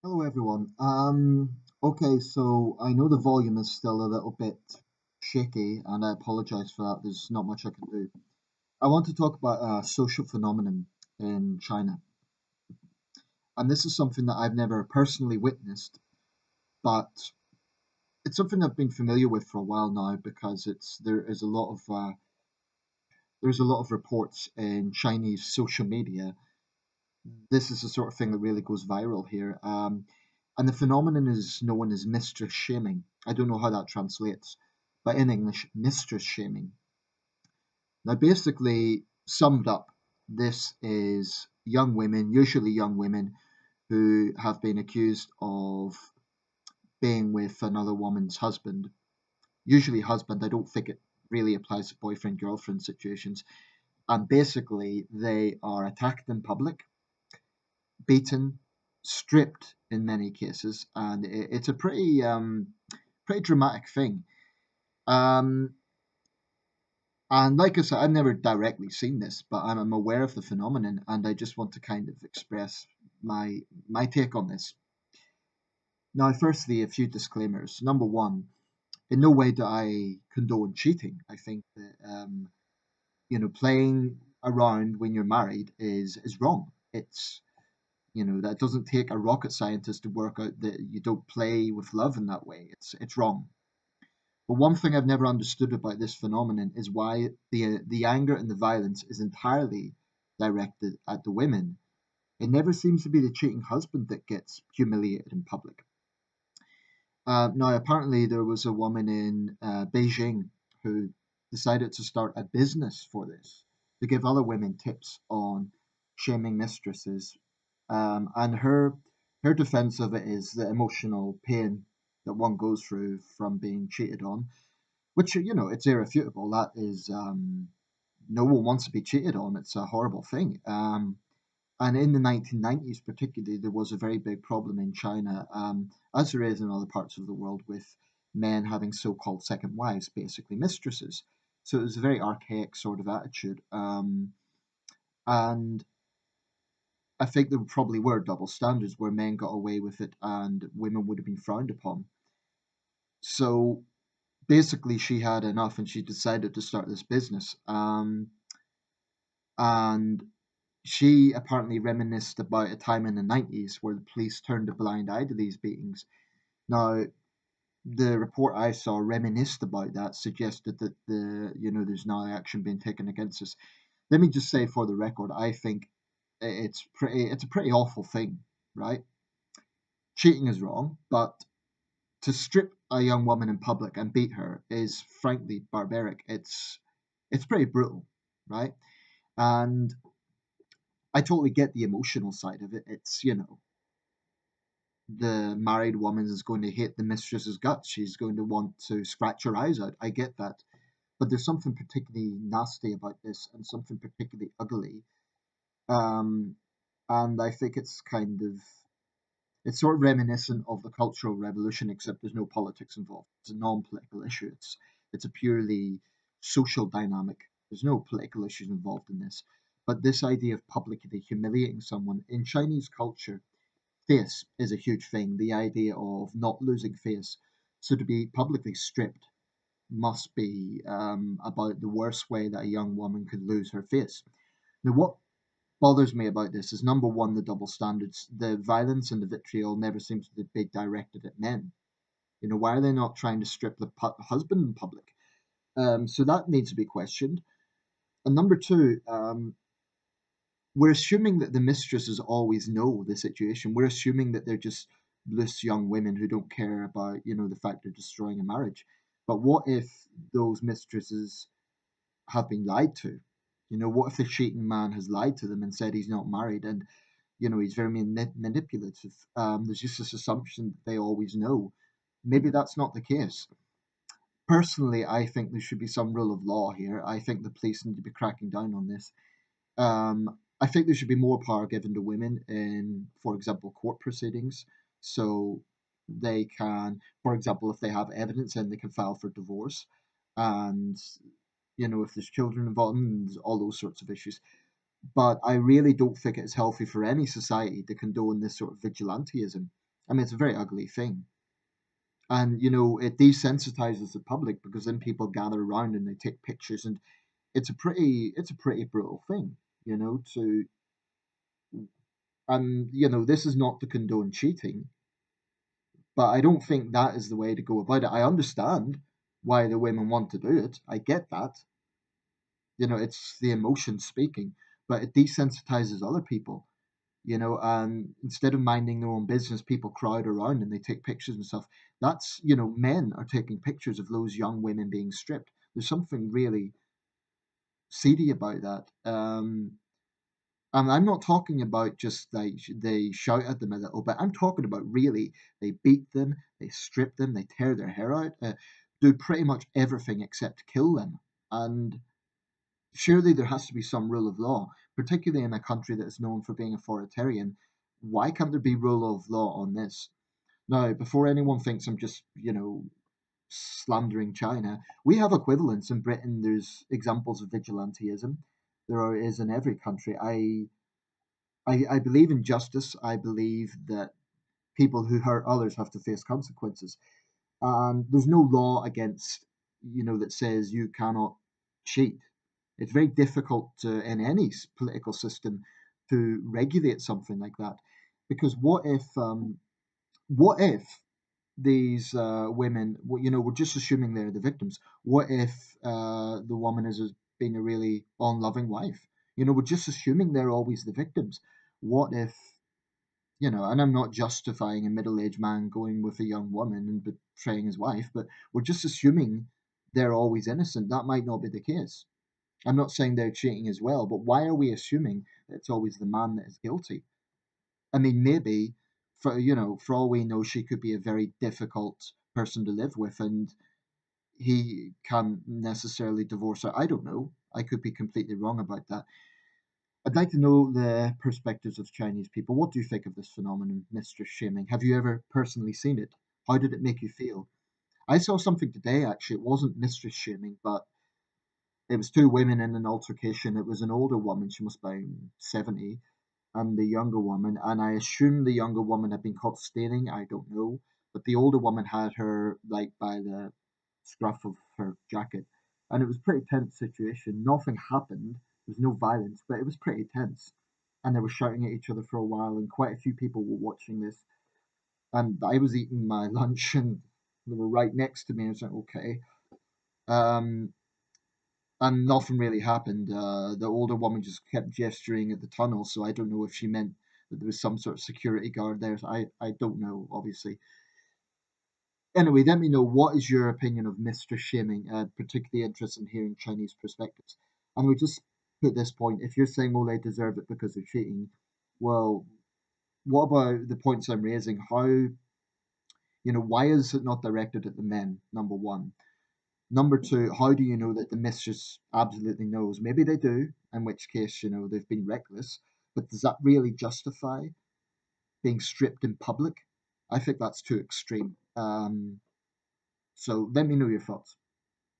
Hello, everyone. Okay, so I know the volume is still a little bit shaky, and I apologize for that. There's not much I can do. I want to talk about a social phenomenon in China, and this is something that I've never personally witnessed, but it's something I've been familiar with for a while now because there's a lot of reports in Chinese social media. This is the sort of thing that really goes viral here. And the phenomenon is known as mistress shaming. I don't know how that translates, but in English, mistress shaming. Now, basically, summed up, this is young women, usually young women, who have been accused of being with another woman's husband. Usually, husband. I don't think it really applies to boyfriend girlfriend situations. And basically, they are attacked in public, beaten, stripped in many cases, and it's a pretty dramatic thing. Um, and like I said, I've never directly seen this, but I'm aware of the phenomenon, and I just want to kind of express my take on this. Now, firstly, a few disclaimers. Number one, in no way do I condone cheating. I think that playing around when you're married is wrong. That doesn't take a rocket scientist to work out that you don't play with love in that way. It's wrong. But one thing I've never understood about this phenomenon is why the anger and the violence is entirely directed at the women. It never seems to be the cheating husband that gets humiliated in public. Now, apparently, there was a woman in Beijing who decided to start a business for this to give other women tips on shaming mistresses. And her defense of it is the emotional pain that one goes through from being cheated on, which it's irrefutable. That is, no one wants to be cheated on. It's a horrible thing. And in the 1990s, particularly, there was a very big problem in China, as there is in other parts of the world, with men having so-called second wives, basically mistresses. So it was a very archaic sort of attitude. And I think there probably were double standards where men got away with it and women would have been frowned upon. So basically, she had enough and she decided to start this business. And she apparently reminisced about a time in the 90s where the police turned a blind eye to these beatings. Now, the report I saw reminisced about that, suggested that there's now action being taken against us. Let me just say for the record, I think it's a pretty awful thing, right? Cheating is wrong, but to strip a young woman in public and beat her is frankly barbaric. It's pretty brutal, right? And I totally get the emotional side of it. It's the married woman is going to hate the mistress's guts. She's going to want to scratch her eyes out. I get that. But there's something particularly nasty about this and something particularly ugly. Um, and I think it's sort of reminiscent of the Cultural Revolution, except there's no politics involved. It's a non-political issue. It's a purely social dynamic. There's no political issues involved in this. But this idea of publicly humiliating someone in Chinese culture, face is a huge thing. The idea of not losing face. So to be publicly stripped must be about the worst way that a young woman could lose her face. Now, what bothers me about this is number one, the double standards. The violence and the vitriol never seems to be directed at men. Why are they not trying to strip the husband in public? So that needs to be questioned. And number two, we're assuming that the mistresses always know the situation. We're assuming that they're just loose young women who don't care about, the fact they're destroying a marriage. But what if those mistresses have been lied to? What if the cheating man has lied to them and said he's not married and, he's very manipulative? There's just this assumption that they always know. Maybe that's not the case. Personally, I think there should be some rule of law here. I think the police need to be cracking down on this. I think there should be more power given to women in, for example, court proceedings. So they can, for example, if they have evidence, then they can file for divorce. And, if there's children involved, and all those sorts of issues. But I really don't think it's healthy for any society to condone this sort of vigilantism. I mean, it's a very ugly thing. And it desensitizes the public because then people gather around and they take pictures, and it's a pretty brutal thing, to this is not to condone cheating, but I don't think that is the way to go about it. I understand why the women want to do it. I get that. It's the emotion speaking, but it desensitizes other people, and instead of minding their own business, people crowd around and they take pictures and stuff. That's, men are taking pictures of those young women being stripped. There's something really seedy about that. And I'm not talking about just like they shout at them a little bit. I'm talking about really they beat them, they strip them, they tear their hair out, do pretty much everything except kill them. And surely there has to be some rule of law, particularly in a country that is known for being authoritarian. Why can't there be rule of law on this? Now, before anyone thinks I'm just, slandering China, we have equivalents in Britain. There's examples of vigilantism. Is in every country. I believe in justice. I believe that people who hurt others have to face consequences. And there's no law against, that says you cannot cheat. It's very difficult in any political system to regulate something like that, because what if these women, we're just assuming they're the victims. What if the woman is being a really unloving wife? We're just assuming they're always the victims. What if, and I'm not justifying a middle-aged man going with a young woman and betraying his wife, but we're just assuming they're always innocent. That might not be the case. I'm not saying they're cheating as well, but why are we assuming that it's always the man that is guilty? I mean, maybe for all we know, she could be a very difficult person to live with, and he can't necessarily divorce her. I don't know. I could be completely wrong about that. I'd like to know the perspectives of Chinese people. What do you think of this phenomenon, mistress shaming? Have you ever personally seen it? How did it make you feel? I saw something today, actually. It wasn't mistress shaming, but it was two women in an altercation. It was an older woman, she must be 70, and the younger woman. And I assume the younger woman had been caught stealing. I don't know. But the older woman had her, like, by the scruff of her jacket. And it was a pretty tense situation. Nothing happened. There was no violence, but it was pretty tense. And they were shouting at each other for a while, and quite a few people were watching this. And I was eating my lunch, and they were right next to me. I was like, okay. Um, and nothing really happened. The older woman just kept gesturing at the tunnel, so I don't know if she meant that there was some sort of security guard there. So I don't know, obviously. Anyway, let me know what is your opinion of mistress shaming. Particularly interested in hearing Chinese perspectives. And we just put this point: if you're saying, "Oh, they deserve it because they're cheating," well, what about the points I'm raising? Why is it not directed at the men? Number one. Number two, how do you know that the mistress absolutely knows? Maybe they do, in which case, they've been reckless. But does that really justify being stripped in public? I think that's too extreme. So let me know your thoughts.